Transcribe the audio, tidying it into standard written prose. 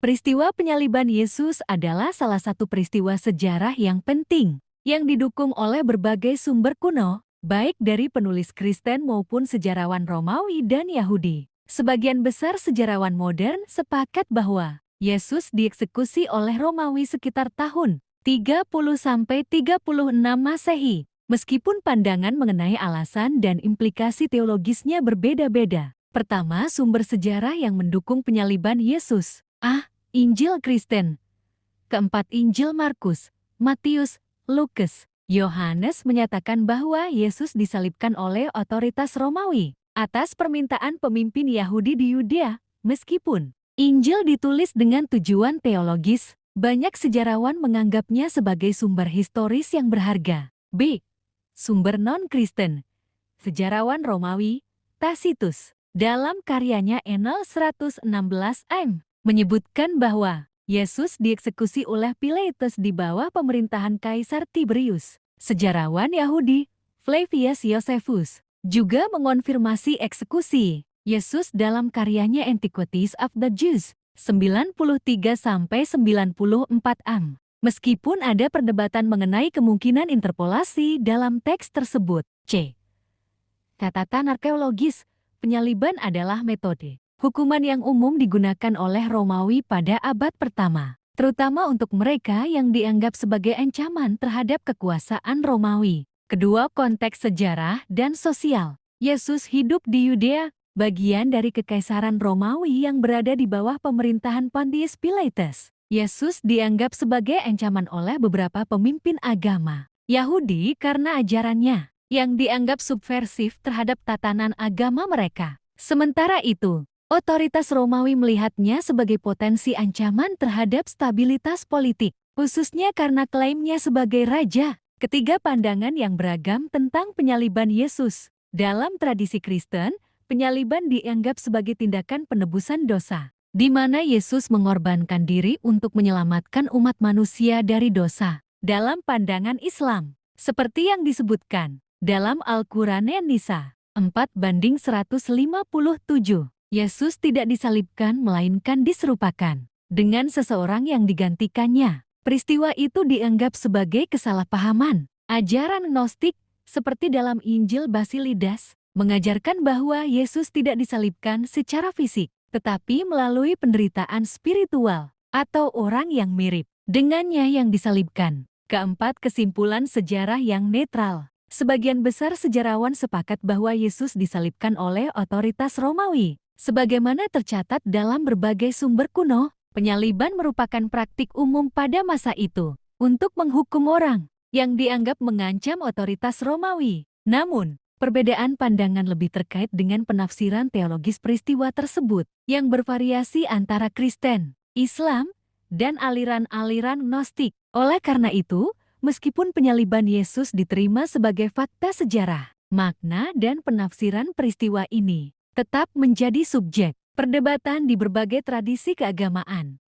Peristiwa penyaliban Yesus adalah salah satu peristiwa sejarah yang penting, yang didukung oleh berbagai sumber kuno, baik dari penulis Kristen maupun sejarawan Romawi dan Yahudi. Sebagian besar sejarawan modern sepakat bahwa Yesus dieksekusi oleh Romawi sekitar tahun 30–36 Masehi, meskipun pandangan mengenai alasan dan implikasi teologisnya berbeda-beda. Pertama, sumber sejarah yang mendukung penyaliban Yesus. Injil Kristen. Keempat, Injil Markus, Matius, Lukas. Yohanes menyatakan bahwa Yesus disalibkan oleh otoritas Romawi atas permintaan pemimpin Yahudi di Yudea. Meskipun Injil ditulis dengan tujuan teologis, banyak sejarawan menganggapnya sebagai sumber historis yang berharga. B. Sumber non-Kristen. Sejarawan Romawi, Tacitus, dalam karyanya Enel 116 m, menyebutkan bahwa Yesus dieksekusi oleh Pilatus di bawah pemerintahan Kaisar Tiberius. Sejarawan Yahudi, Flavius Josephus, juga mengonfirmasi eksekusi Yesus dalam karyanya Antiquities of the Jews, 93–94 m. Meskipun ada perdebatan mengenai kemungkinan interpolasi dalam teks tersebut. C. Catatan arkeologis, penyaliban adalah metode hukuman yang umum digunakan oleh Romawi pada abad pertama, terutama untuk mereka yang dianggap sebagai ancaman terhadap kekuasaan Romawi. Kedua, konteks sejarah dan sosial. Yesus hidup di Yudea, bagian dari kekaisaran Romawi yang berada di bawah pemerintahan Pontius Pilatus. Yesus dianggap sebagai ancaman oleh beberapa pemimpin agama Yahudi karena ajarannya yang dianggap subversif terhadap tatanan agama mereka. Sementara itu, otoritas Romawi melihatnya sebagai potensi ancaman terhadap stabilitas politik, khususnya karena klaimnya sebagai raja. Ketiga, pandangan yang beragam tentang penyaliban Yesus. Dalam tradisi Kristen, penyaliban dianggap sebagai tindakan penebusan dosa, di mana Yesus mengorbankan diri untuk menyelamatkan umat manusia dari dosa. Dalam pandangan Islam, seperti yang disebutkan dalam Al-Quran An-Nisa 4:157, Yesus tidak disalibkan melainkan diserupakan dengan seseorang yang digantikannya. Peristiwa itu dianggap sebagai kesalahpahaman. Ajaran Gnostik, seperti dalam Injil Basilidas, mengajarkan bahwa Yesus tidak disalibkan secara fisik, tetapi melalui penderitaan spiritual atau orang yang mirip dengannya yang disalibkan. Keempat, kesimpulan sejarah yang netral. Sebagian besar sejarawan sepakat bahwa Yesus disalibkan oleh otoritas Romawi. Sebagaimana tercatat dalam berbagai sumber kuno, penyaliban merupakan praktik umum pada masa itu untuk menghukum orang yang dianggap mengancam otoritas Romawi. Namun, perbedaan pandangan lebih terkait dengan penafsiran teologis peristiwa tersebut yang bervariasi antara Kristen, Islam, dan aliran-aliran Gnostik. Oleh karena itu, meskipun penyaliban Yesus diterima sebagai fakta sejarah, makna dan penafsiran peristiwa ini tetap menjadi subjek perdebatan di berbagai tradisi keagamaan.